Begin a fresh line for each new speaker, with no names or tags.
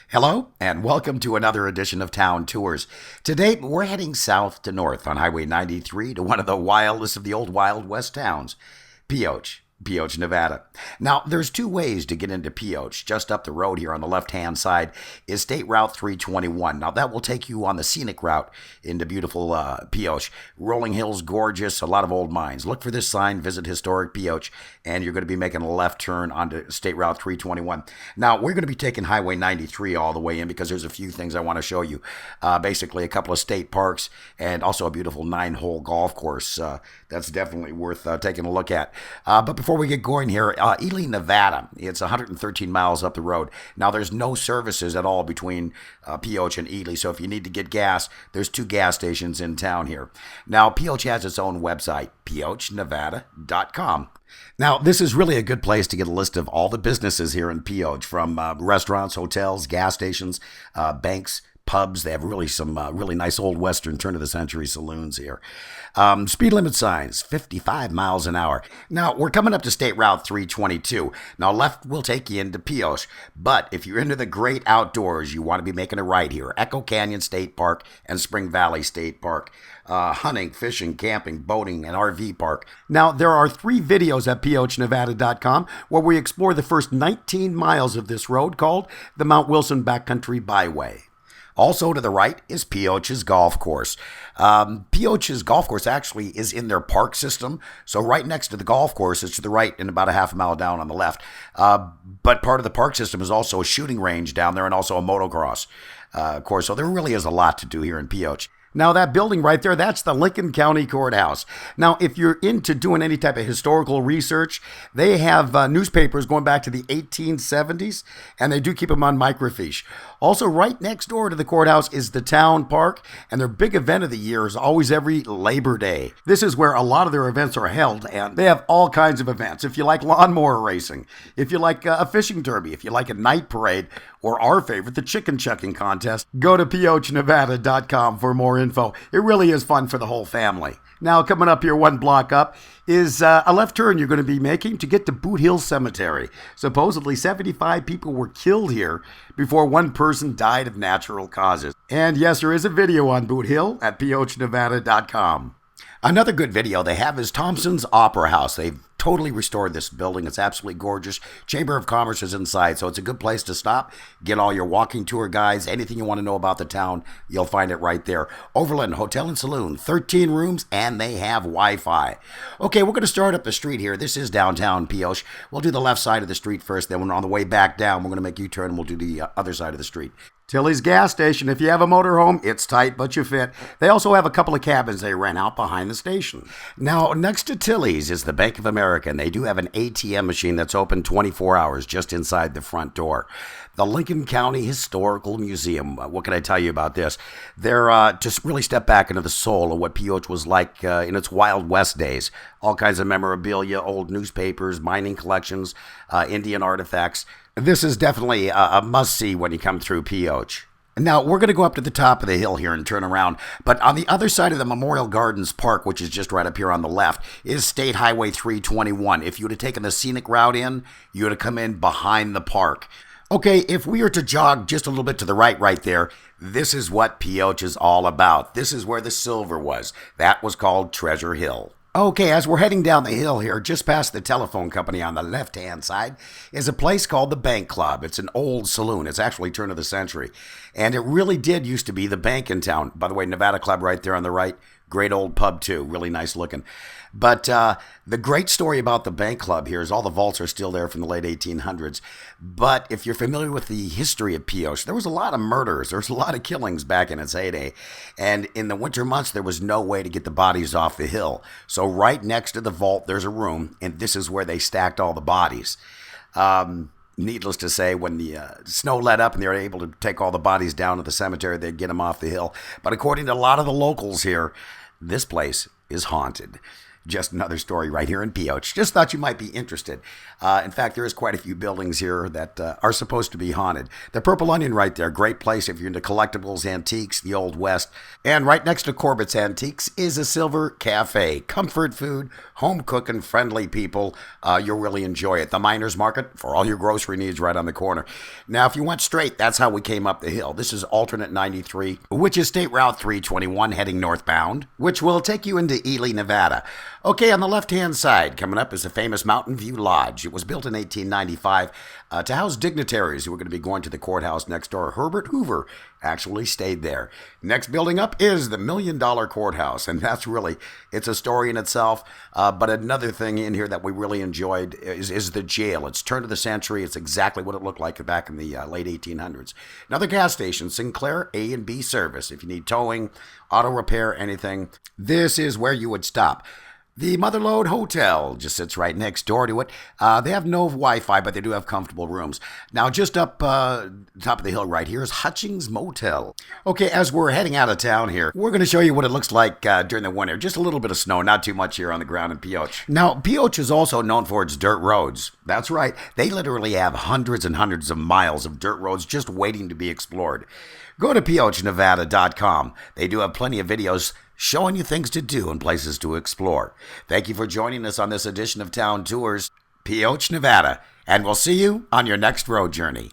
Hello, and welcome to another edition of Town Tours. Today, we're heading south to north on Highway 93 to one of the wildest of the old Wild West towns, Pioche, Nevada. Now, there's two ways to get into Pioche. Just up the road here on the left-hand side is State Route 321. Now, that will take you on the scenic route into beautiful Pioche. Rolling hills, gorgeous, a lot of old mines. Look for this sign, visit historic Pioche, and you're going to be making a left turn onto State Route 321. Now, we're going to be taking Highway 93 all the way in because there's a few things I want to show you. Basically, a couple of state parks and also a beautiful 9-hole golf course. That's definitely worth taking a look at. But before we get going here, Ely, Nevada, it's 113 miles up the road. Now, there's no services at all between Pioche and Ely, so if you need to get gas, there's two gas stations in town here. Now, Pioche has its own website, PiocheNevada.com. Now, this is really a good place to get a list of all the businesses here in Pioche, from restaurants, hotels, gas stations, banks, pubs. They have really some really nice old Western turn-of-the-century saloons here. Speed limit signs, 55 miles an hour. Now, we're coming up to State Route 322. Now, left will take you into Pioche, but if you're into the great outdoors, you want to be making a right here. Echo Canyon State Park and Spring Valley State Park. Hunting, fishing, camping, boating, and RV park. Now, there are 3 videos at PiocheNevada.com where we explore the first 19 miles of this road called the Mount Wilson Backcountry Byway. Also to the right is Pioche's golf course. Pioche's golf course actually is in their park system. So right next to the golf course is to the right and about a half a mile down on the left. But part of the park system is also a shooting range down there and also a motocross course. So there really is a lot to do here in Pioche. Now, that building right there, that's the Lincoln County Courthouse. Now, if you're into doing any type of historical research, they have newspapers going back to the 1870s, and they do keep them on microfiche. Also, right next door to the courthouse is the town park, and their big event of the year is always every Labor Day. This is where a lot of their events are held, and they have all kinds of events. If you like lawnmower racing, if you like a fishing derby, if you like a night parade, or our favorite, the chicken chucking contest, go to PiocheNevada.com for more info. It really is fun for the whole family. Now, coming up here one block up is a left turn you're going to be making to get to Boot Hill Cemetery. Supposedly 75 people were killed here before one person died of natural causes. And yes, there is a video on Boot Hill at PiocheNevada.com. Another good video they have is Thompson's Opera House. They've totally restored this building. It's absolutely gorgeous. Chamber of Commerce is inside, so it's a good place to stop, get all your walking tour guides, anything you want to know about the town, you'll find it right there. Overland Hotel and Saloon, 13 rooms, and they have Wi-Fi. Okay, we're going to start up the street here. This is downtown Pioche. We'll do the left side of the street first, then on the way back down, we're going to make U-turn and we'll do the other side of the street. Tilly's gas station. If you have a motorhome, it's tight, but you fit. They also have a couple of cabins they rent out behind the station. Now, next to Tilly's is the Bank of America, and they do have an ATM machine that's open 24 hours just inside the front door. The Lincoln County Historical Museum. What can I tell you about this? They're just really step back into the soul of what Pioche was like in its Wild West days. All kinds of memorabilia, old newspapers, mining collections, Indian artifacts. This is definitely a must-see when you come through Pioche. Now, we're going to go up to the top of the hill here and turn around, but on the other side of the Memorial Gardens Park, which is just right up here on the left, is State Highway 321. If you would have taken the scenic route in, you would have come in behind the park. Okay, if we were to jog just a little bit to the right there, this is what Pioche is all about. This is where the silver was. That was called Treasure Hill. Okay, as we're heading down the hill here, just past the telephone company on the left-hand side, is a place called the Bank Club. It's an old saloon. It's actually turn of the century. And it really did used to be the bank in town. By the way, Nevada Club right there on the right. Great old pub, too. Really nice looking. But the great story about the Bank Club here is all the vaults are still there from the late 1800s. But if you're familiar with the history of Pioche, there was a lot of murders. There was a lot of killings back in its heyday. And in the winter months, there was no way to get the bodies off the hill. So right next to the vault, there's a room, and this is where they stacked all the bodies. Needless to say, when the snow let up and they were able to take all the bodies down to the cemetery, they'd get them off the hill. But according to a lot of the locals here, this place is haunted. Just another story right here in Pioche. Just thought you might be interested. In fact, there is quite a few buildings here that are supposed to be haunted. The Purple Onion right there, great place if you're into collectibles, antiques, the Old West. And right next to Corbett's Antiques is a Silver Cafe. Comfort food, home cooking, friendly people. You'll really enjoy it. The Miners Market for all your grocery needs right on the corner. Now, if you went straight, that's how we came up the hill. This is alternate 93, which is State Route 321 heading northbound, which will take you into Ely, Nevada. Okay, on the left-hand side, coming up is the famous Mountain View Lodge. It was built in 1895 to house dignitaries who were going to be going to the courthouse next door. Herbert Hoover actually stayed there. Next building up is the $1 Million Courthouse, and that's really, it's a story in itself. But another thing in here that we really enjoyed is the jail. It's turn of the century. It's exactly what it looked like back in the late 1800s. Another gas station, Sinclair A and B service. If you need towing, auto repair, anything, this is where you would stop. The Motherlode Hotel just sits right next door to it. They have no Wi-Fi, but they do have comfortable rooms. Now, just up top of the hill right here is Hutchings Motel. Okay, as we're heading out of town here, we're going to show you what it looks like during the winter. Just a little bit of snow, not too much here on the ground in Pioche. Now, Pioche is also known for its dirt roads. That's right. They literally have hundreds and hundreds of miles of dirt roads just waiting to be explored. Go to PiocheNevada.com. They do have plenty of videos showing you things to do and places to explore. Thank you for joining us on this edition of Town Tours, Pioche, Nevada, and we'll see you on your next road journey.